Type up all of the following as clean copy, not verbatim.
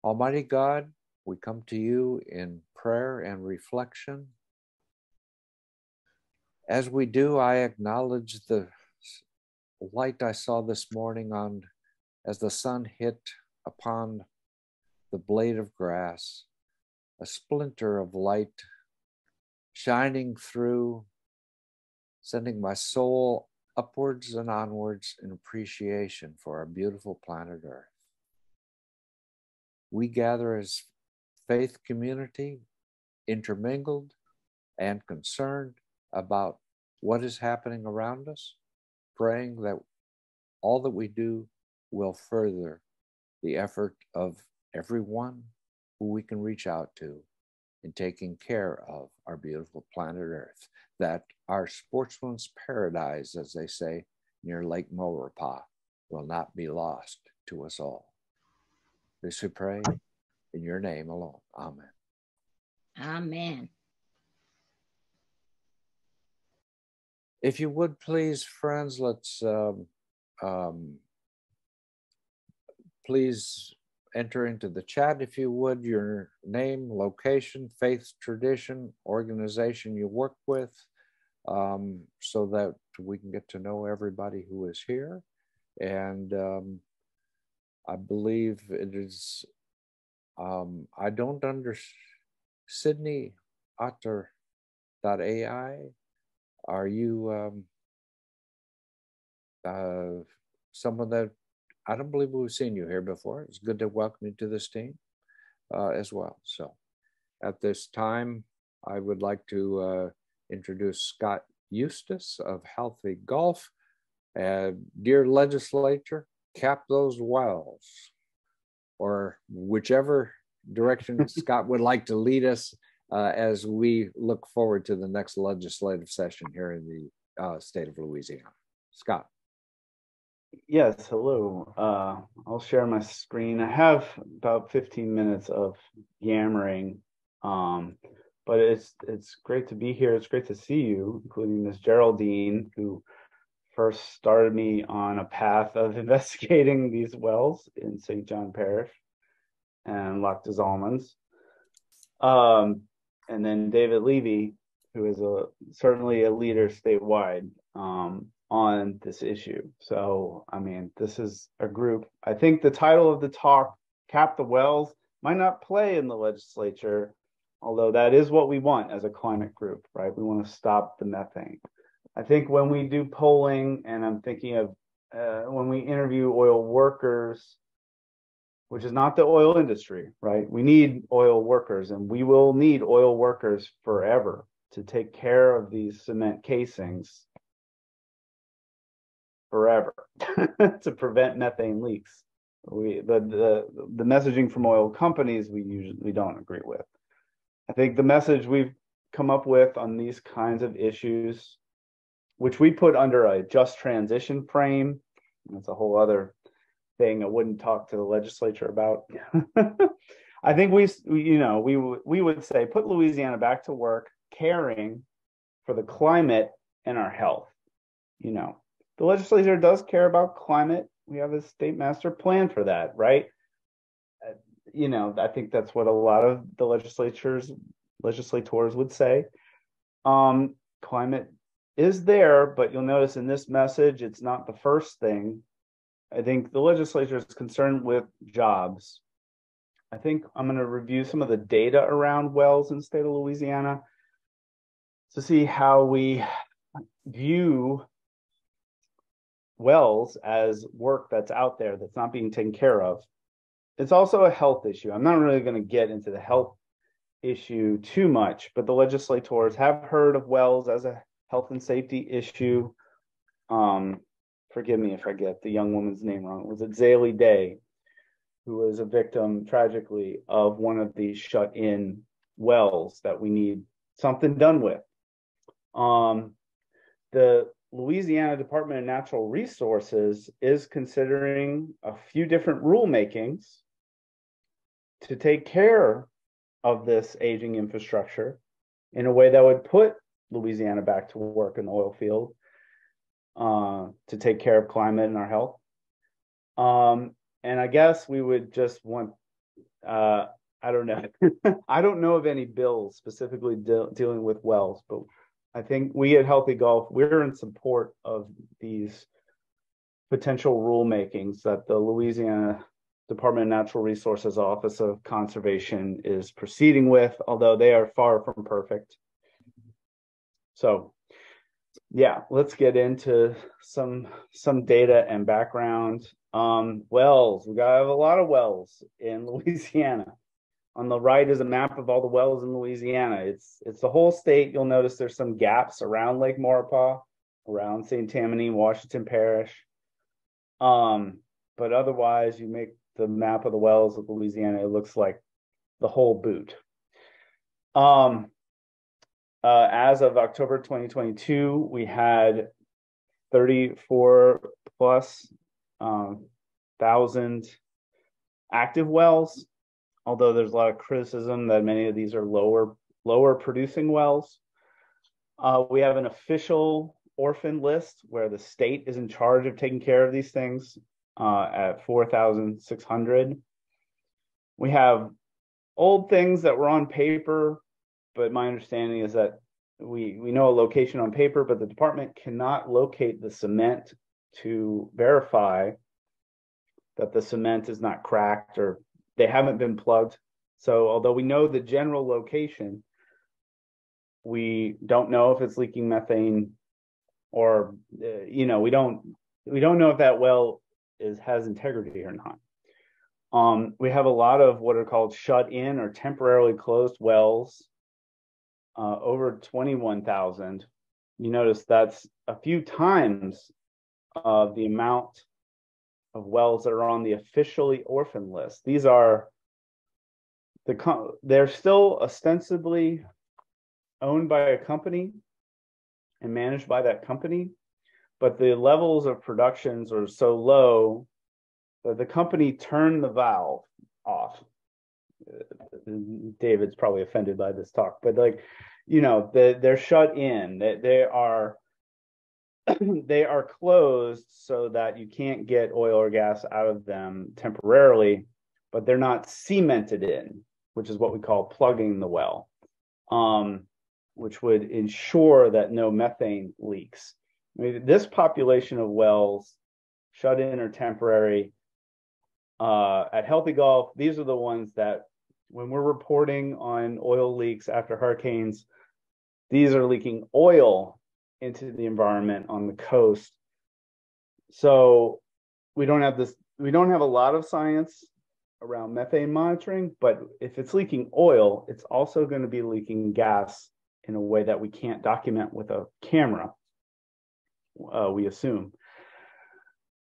Almighty God, we come to you in prayer and reflection. As we do, I acknowledge the light I saw this morning as the sun hit upon the blade of grass, a splinter of light shining through, sending my soul upwards and onwards in appreciation for our beautiful planet Earth. We gather as faith community, intermingled and concerned about what is happening around us, praying that all that we do will further the effort of everyone who we can reach out to in taking care of our beautiful planet Earth, that our sportsman's paradise, as they say, near Lake Maurepas, will not be lost to us all. This we pray in your name alone. Amen. Amen. If you would please, friends, let's please enter into the chat, if you would, your name, location, faith, tradition, organization you work with, so that we can get to know everybody who is here. And I believe it is, I don't understand, Sydney Otter.ai, are you someone that, I don't believe we've seen you here before. It's good to welcome you to this team as well. So at this time, I would like to introduce Scott Eustis of Healthy Golf. Dear Legislature, cap those wells, or whichever direction Scott would like to lead us as we look forward to the next legislative session here in the state of Louisiana. Scott. Yes, hello. I'll share my screen. I have about 15 minutes of yammering, but it's great to be here. It's great to see you, including Ms. Geraldine, who first started me on a path of investigating these wells in St. John Parish and Lac des Almonds. And then David Levy, who is certainly a leader statewide on this issue. So, I mean, this is a group. I think the title of the talk, Cap the Wells, might not play in the legislature, although that is what we want as a climate group, right? We want to stop the methane. I think when we do polling, and I'm thinking of when we interview oil workers, which is not the oil industry, right? We need oil workers, and we will need oil workers forever to take care of these cement casings forever to prevent methane leaks. The messaging from oil companies we don't agree with. I think the message we've come up with on these kinds of issues, which we put under a just transition frame, that's a whole other thing I wouldn't talk to the legislature about. I think we would say put Louisiana back to work, caring for the climate and our health. You know, the legislature does care about climate. We have a state master plan for that, right? You know, I think that's what a lot of the legislators would say. Climate is there, but you'll notice in this message, it's not the first thing. I think the legislature is concerned with jobs. I think I'm going to review some of the data around wells in the state of Louisiana to see how we view wells as work that's out there that's not being taken care of. It's also a health issue. I'm not really going to get into the health issue too much, but the legislators have heard of wells as a health and safety issue. Forgive me if I get the young woman's name wrong. Was it Zaley Day, who was a victim, tragically, of one of these shut-in wells that we need something done with? The Louisiana Department of Natural Resources is considering a few different rulemakings to take care of this aging infrastructure in a way that would put Louisiana back to work in the oil field, to take care of climate and our health. And I guess we would just want I don't know. I don't know of any bills specifically dealing with wells, but I think we at Healthy Gulf, we're in support of these potential rulemakings that the Louisiana Department of Natural Resources Office of Conservation is proceeding with, although they are far from perfect. So yeah, let's get into some data and background. Wells, we have a lot of wells in Louisiana. On the right is a map of all the wells in Louisiana. It's the whole state. You'll notice there's some gaps around Lake Maurepas, around St. Tammany, Washington Parish. But otherwise, you make the map of the wells of Louisiana, it looks like the whole boot. As of October 2022, we had 34 plus thousand active wells, although there's a lot of criticism that many of these are lower producing wells. We have an official orphan list where the state is in charge of taking care of these things at 4,600. We have old things that were on paper, but my understanding is that we know a location on paper, but the department cannot locate the cement to verify that the cement is not cracked or they haven't been plugged. So although we know the general location, we don't know if it's leaking methane, or we don't know if that well has integrity or not. We have a lot of what are called shut-in or temporarily closed wells, over 21,000. You notice that's a few times the amount of wells that are on the officially orphan list. These are they're still ostensibly owned by a company and managed by that company, but the levels of productions are so low that the company turned the valve off. David's probably offended by this talk, but they're shut in. They are closed so that you can't get oil or gas out of them temporarily, but they're not cemented in, which is what we call plugging the well, which would ensure that no methane leaks. I mean, this population of wells, shut in or temporary, at Healthy Gulf, these are the ones that when we're reporting on oil leaks after hurricanes, these are leaking oil into the environment on the coast. So we don't have a lot of science around methane monitoring, but if it's leaking oil, it's also going to be leaking gas in a way that we can't document with a camera, we assume.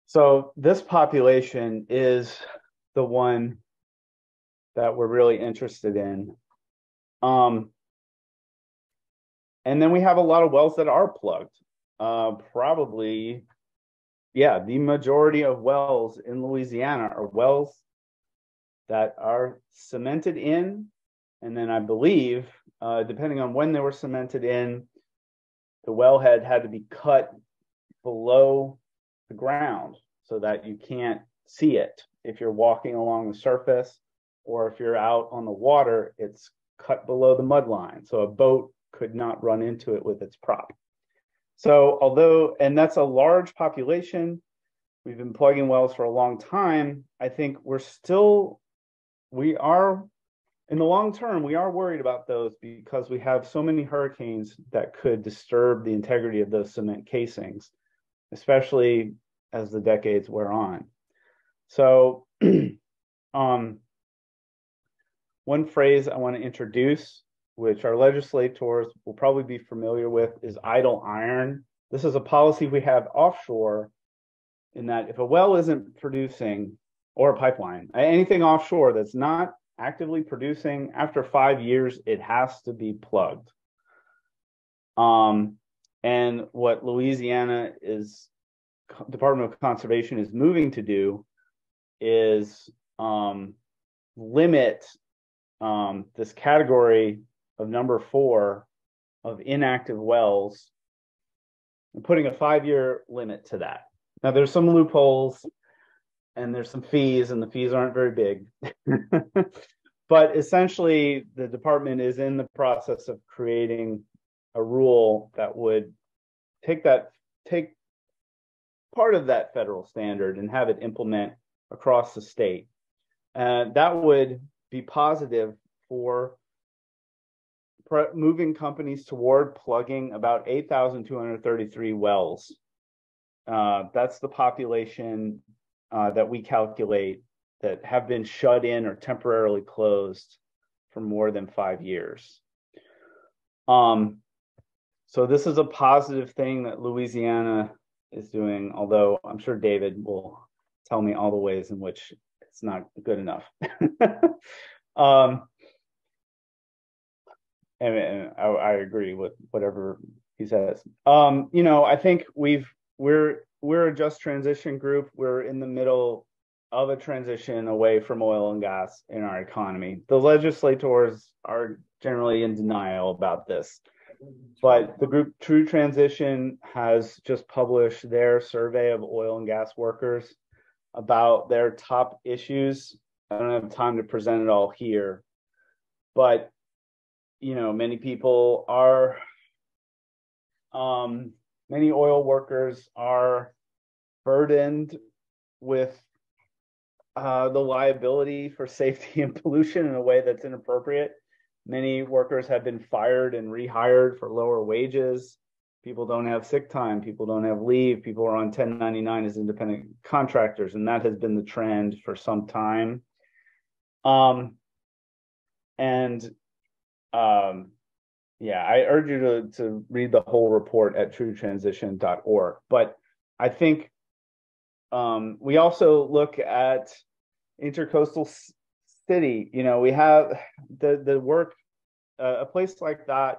So this population is the one that we're really interested in. And then we have a lot of wells that are plugged. Probably, the majority of wells in Louisiana are wells that are cemented in. And then I believe, depending on when they were cemented in, the wellhead had to be cut below the ground so that you can't see it if you're walking along the surface, or if you're out on the water, it's cut below the mud line. So a boat could not run into it with its prop. So and that's a large population, we've been plugging wells for a long time. I think we are, in the long term, we are worried about those because we have so many hurricanes that could disturb the integrity of those cement casings, especially as the decades wear on. So one phrase I want to introduce, which our legislators will probably be familiar with, is idle iron. This is a policy we have offshore, in that if a well isn't producing, or a pipeline, anything offshore that's not actively producing, after 5 years, it has to be plugged. And what Louisiana Department of Conservation is moving to do is limit this category of number 4 of inactive wells, and putting a 5-year limit to that. Now, there's some loopholes. and there's some fees, and the fees aren't very big. But essentially, the department is in the process of creating a rule that would take part of that federal standard and have it implement across the state. That would be positive for moving companies toward plugging about 8,233 wells. That's the population that we calculate that have been shut in or temporarily closed for more than 5 years. So this is a positive thing that Louisiana is doing, although I'm sure David will tell me all the ways in which it's not good enough. And I agree with whatever he says. I think we're a just transition group. We're in the middle of a transition away from oil and gas in our economy. The legislators are generally in denial about this. But the group True Transition has just published their survey of oil and gas workers about their top issues. I don't have time to present it all here, but many people are, many oil workers are burdened with the liability for safety and pollution in a way that's inappropriate. Many workers have been fired and rehired for lower wages. People don't have sick time. People don't have leave. People are on 1099 as independent contractors, and that has been the trend for some time. I urge you to read the whole report at truetransition.org. But I think we also look at intercoastal city. We have the work, a place like that.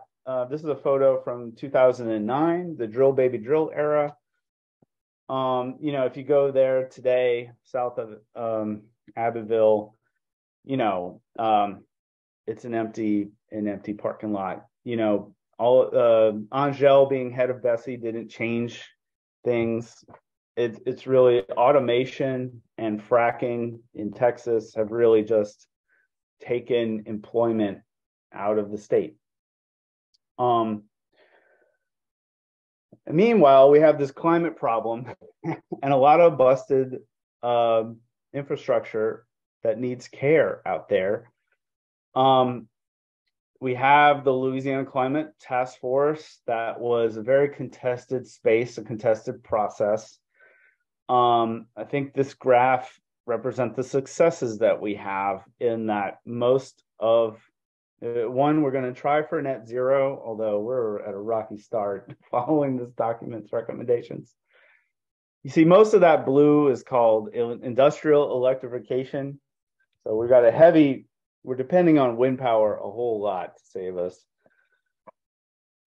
This is a photo from 2009, the drill baby drill era. If you go there today, south of Abbeville, it's an empty parking lot. Angel being head of Bessie didn't change things. It's really automation and fracking in Texas have really just taken employment out of the state. Meanwhile, we have this climate problem and a lot of busted infrastructure that needs care out there. We have the Louisiana Climate Task Force that was a very contested space, a contested process. I think this graph represents the successes that we have in that most of one, we're going to try for net zero, although we're at a rocky start following this document's recommendations. You see, most of that blue is called industrial electrification. So we've got we're depending on wind power a whole lot to save us.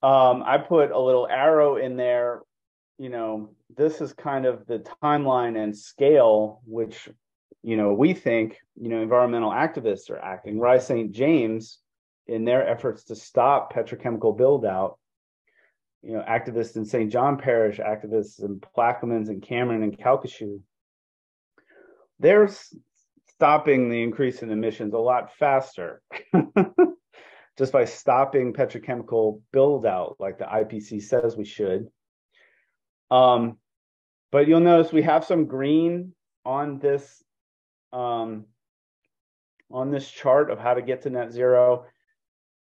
I put a little arrow in there. This is kind of the timeline and scale, which, we think, environmental activists are acting. Rice St. James, in their efforts to stop petrochemical build out, activists in St. John Parish, activists in Plaquemines and Cameron and Calcasieu, they're stopping the increase in emissions a lot faster just by stopping petrochemical build out like the IPC says we should. But you'll notice we have some green on this chart of how to get to net zero.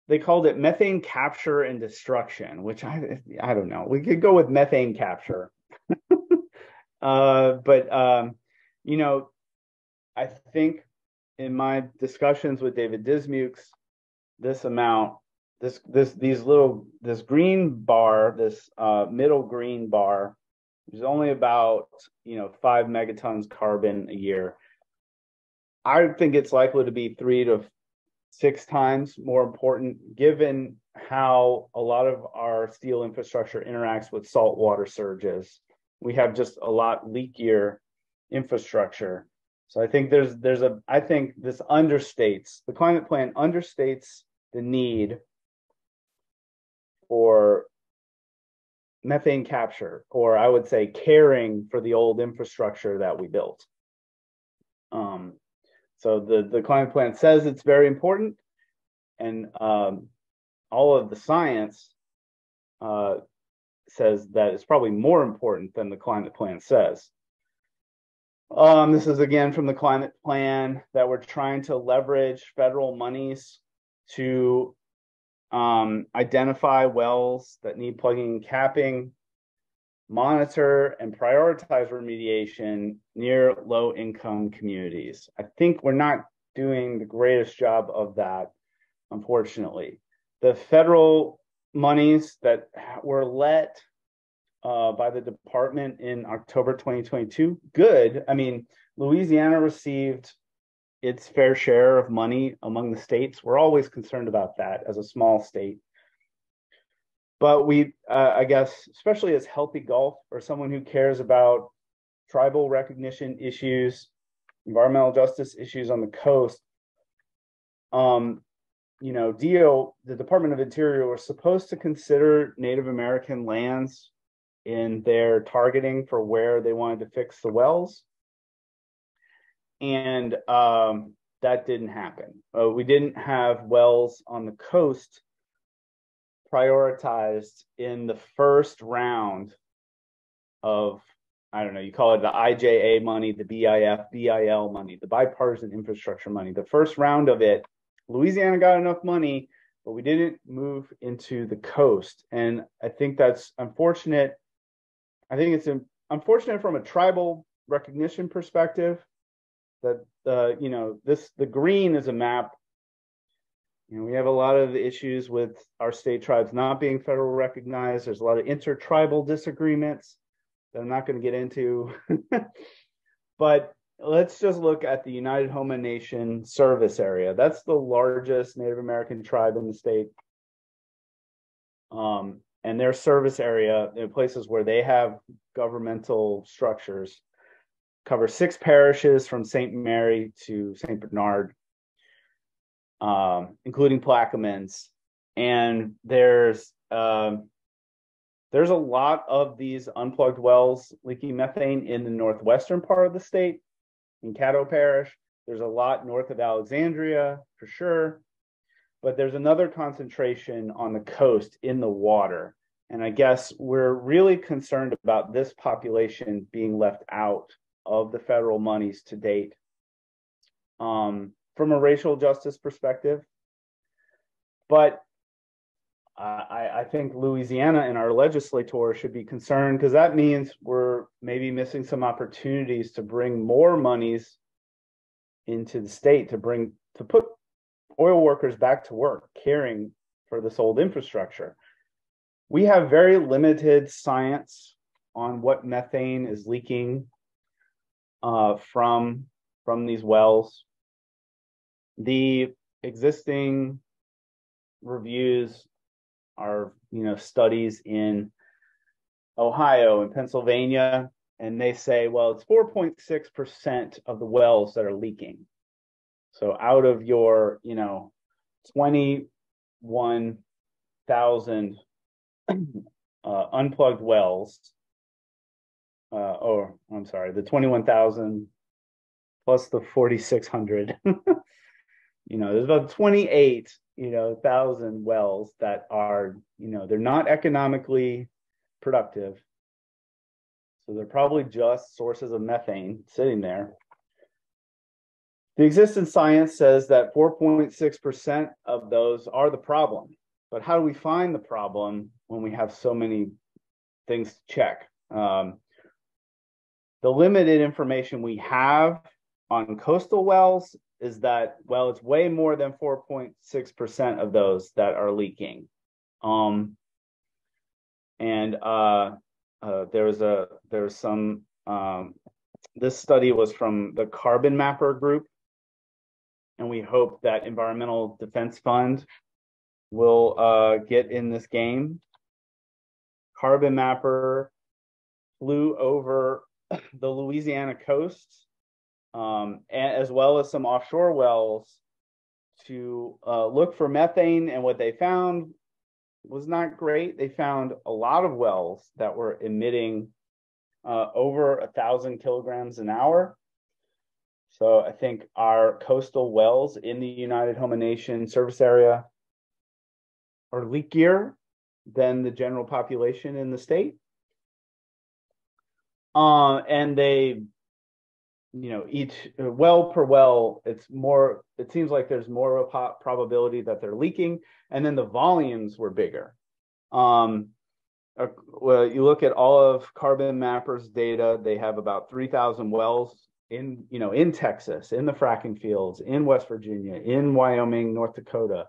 They called it methane capture and destruction, which I don't know. We could go with methane capture. I think in my discussions with David Dismukes, this green bar, this middle green bar, is only about 5 megatons carbon a year. I think it's likely to be 3 to 6 times more important, given how a lot of our steel infrastructure interacts with saltwater surges. We have just a lot leakier infrastructure. So I think I think this understates, the climate plan understates the need for methane capture, or I would say caring for the old infrastructure that we built. So the climate plan says it's very important, and all of the science says that it's probably more important than the climate plan says. This is again from the climate plan, that we're trying to leverage federal monies to identify wells that need plugging and capping, monitor and prioritize remediation near low-income communities. I think we're not doing the greatest job of that, unfortunately. The federal monies that were let by the department in October 2022, good. I mean, Louisiana received its fair share of money among the states. We're always concerned about that as a small state. But we, I guess, especially as Healthy Gulf or someone who cares about tribal recognition issues, environmental justice issues on the coast, the Department of Interior was supposed to consider Native American lands in their targeting for where they wanted to fix the wells. And that didn't happen. We didn't have wells on the coast prioritized in the first round of, I don't know, you call it the IJA money, the BIF, BIL money, the bipartisan infrastructure money. The first round of it, Louisiana got enough money, but we didn't move into the coast. And I think that's unfortunate. I think it's unfortunate from a tribal recognition perspective that, the green is a map. We have a lot of issues with our state tribes not being federal recognized. There's a lot of intertribal disagreements that I'm not going to get into. But let's just look at the United Homa Nation service area. That's the largest Native American tribe in the state. And their service area, in places where they have governmental structures, cover 6 parishes from St. Mary to St. Bernard, including Plaquemines. And there's a lot of these unplugged wells leaking methane in the northwestern part of the state, in Caddo Parish. There's a lot north of Alexandria, for sure. But there's another concentration on the coast in the water. And I guess we're really concerned about this population being left out of the federal monies to date. From a racial justice perspective. But I think Louisiana and our legislature should be concerned, because that means we're maybe missing some opportunities to bring more monies into the state to put oil workers back to work, caring for this old infrastructure. We have very limited science on what methane is leaking from these wells. The existing reviews are, studies in Ohio and Pennsylvania, and they say, well, it's 4.6% of the wells that are leaking. So out of your, 21,000 unplugged wells, the 21,000 plus the 4,600, there's about 28,000 wells that are, they're not economically productive. So they're probably just sources of methane sitting there. The existing science says that 4.6% of those are the problem. But how do we find the problem when we have so many things to check? The limited information we have on coastal wells is that, well, it's way more than 4.6% of those that are leaking. This study was from the Carbon Mapper group, and we hope that Environmental Defense Fund will get in this game. Carbon Mapper flew over the Louisiana coast, as well as some offshore wells, to look for methane, and what they found was not great. They found a lot of wells that were emitting over 1,000 kilograms an hour. So I think our coastal wells in the United Home and Nation service area are leakier than the general population in the state. And they, each well per well, it seems like there's more of a probability that they're leaking, and then the volumes were bigger. Well, you look at all of Carbon Mapper's data, they have about 3,000 wells in Texas, in the fracking fields, in West Virginia, in Wyoming, North Dakota.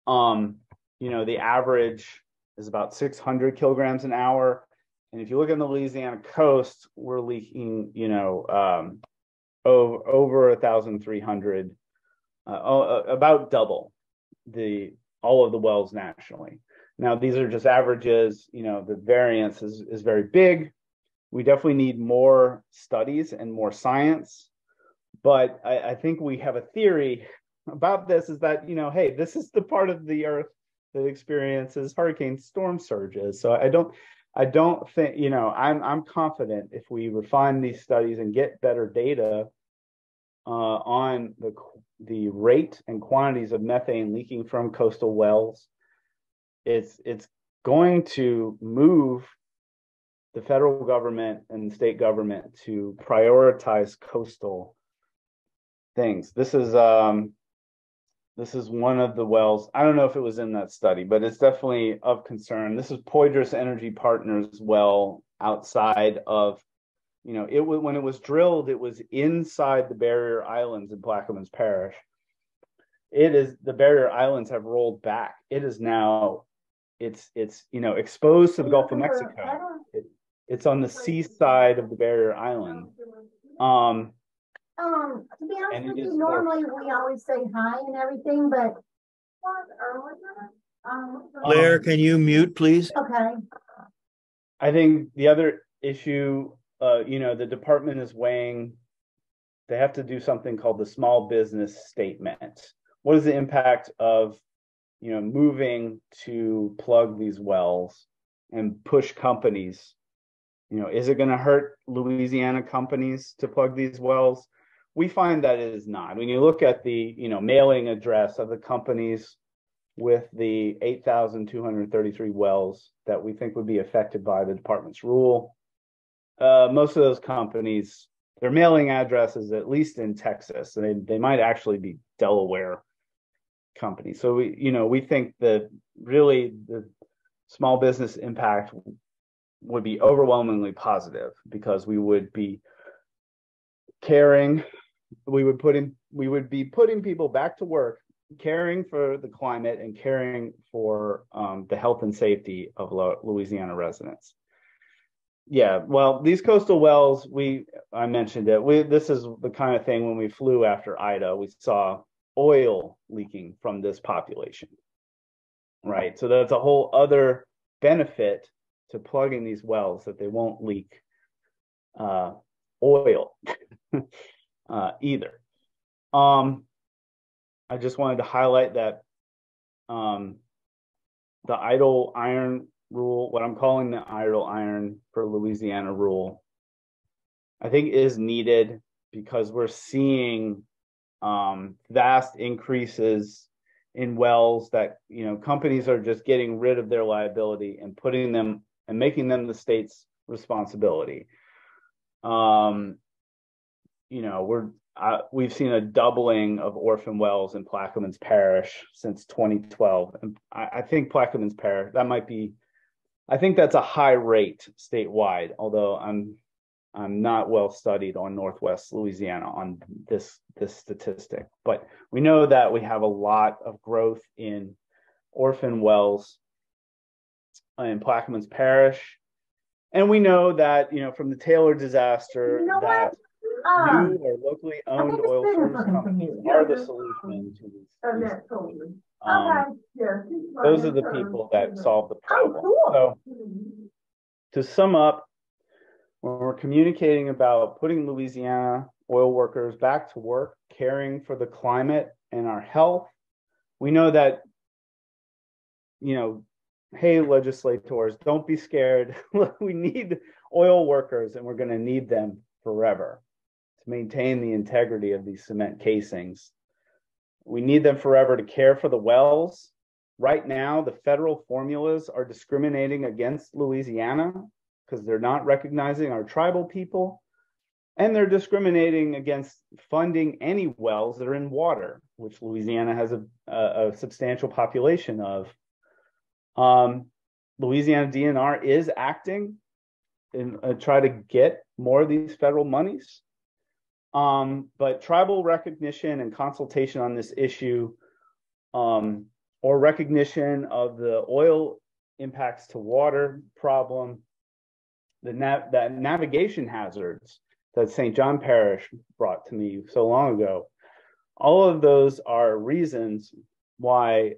The average is about 600 kilograms an hour. And if you look on the Louisiana coast, we're leaking, over 1,300, about double all of the wells nationally. Now, these are just averages. The variance is very big. We definitely need more studies and more science. But I think we have a theory about this, is that, hey, this is the part of the earth that experiences hurricane storm surges. So I don't think, I'm confident if we refine these studies and get better data on the rate and quantities of methane leaking from coastal wells, it's going to move the federal government and the state government to prioritize coastal things. This is one of the wells. I don't know if it was in that study, but it's definitely of concern. This is Poydras Energy Partners well outside of, when it was drilled, it was inside the barrier islands in Plaquemines Parish. The barrier islands have rolled back. It is now, it's exposed to the Gulf of Mexico. It's on the seaside of the barrier island. To be honest with you, normally we always say hi and everything, but Blair, can you mute, please? okay. I think the other issue, the department is weighing, they have to do something called the small business statement. What is the impact of, moving to plug these wells and push companies? Is it going to hurt Louisiana companies to plug these wells? We find that it is not. When you look at the, mailing address of the companies with the 8,233 wells that we think would be affected by the department's rule, most of those companies, their mailing address is at least in Texas, and they might actually be Delaware companies. So we think that really the small business impact would be overwhelmingly positive, because we would be putting people back to work, caring for the climate and caring for the health and safety of Louisiana residents. Yeah, well, these coastal wells, I mentioned it. This is the kind of thing when we flew after Ida, we saw oil leaking from this population, right? So that's a whole other benefit to plugging these wells, that they won't leak oil either. I just wanted to highlight that the idle iron rule, what I'm calling the idle iron for Louisiana rule, I think is needed, because we're seeing vast increases in wells that, companies are just getting rid of their liability and putting them and making them the state's responsibility. We've seen a doubling of orphan wells in Plaquemines Parish since 2012. And I think Plaquemines Parish, I think that's a high rate statewide, although I'm not well studied on Northwest Louisiana on this statistic. But we know that we have a lot of growth in orphan wells in Plaquemines Parish. And we know that, from the Taylor disaster, that new or locally owned oil service companies are the solution to these. Those are the people that solve the problem. So to sum up, when we're communicating about putting Louisiana oil workers back to work, caring for the climate and our health, we know that, hey, legislators, don't be scared. We need oil workers, and we're going to need them forever to maintain the integrity of these cement casings. We need them forever to care for the wells. Right now, the federal formulas are discriminating against Louisiana because they're not recognizing our tribal people, and they're discriminating against funding any wells that are in water, which Louisiana has a substantial population of. Louisiana DNR is acting and try to get more of these federal monies. But tribal recognition and consultation on this issue, or recognition of the oil impacts to water problem, the navigation hazards that St. John Parish brought to me so long ago, all of those are reasons why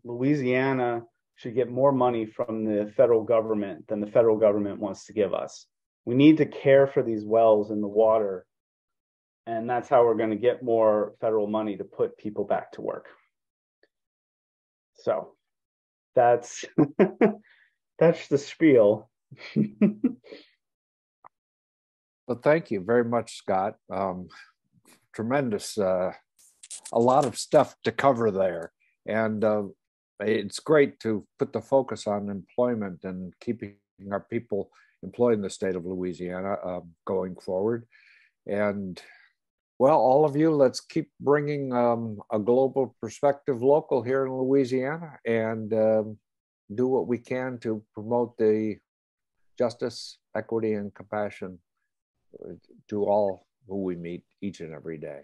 Louisiana should get more money from the federal government than the federal government wants to give us. We need to care for these wells in the water, and that's how we're going to get more federal money to put people back to work. So that's that's the spiel. Well, thank you very much, Scott. Tremendous, a lot of stuff to cover there. And it's great to put the focus on employment and keeping our people employed in the state of Louisiana going forward. And well, all of you, let's keep bringing a global perspective local here in Louisiana and do what we can to promote the justice, equity, and compassion to all who we meet each and every day.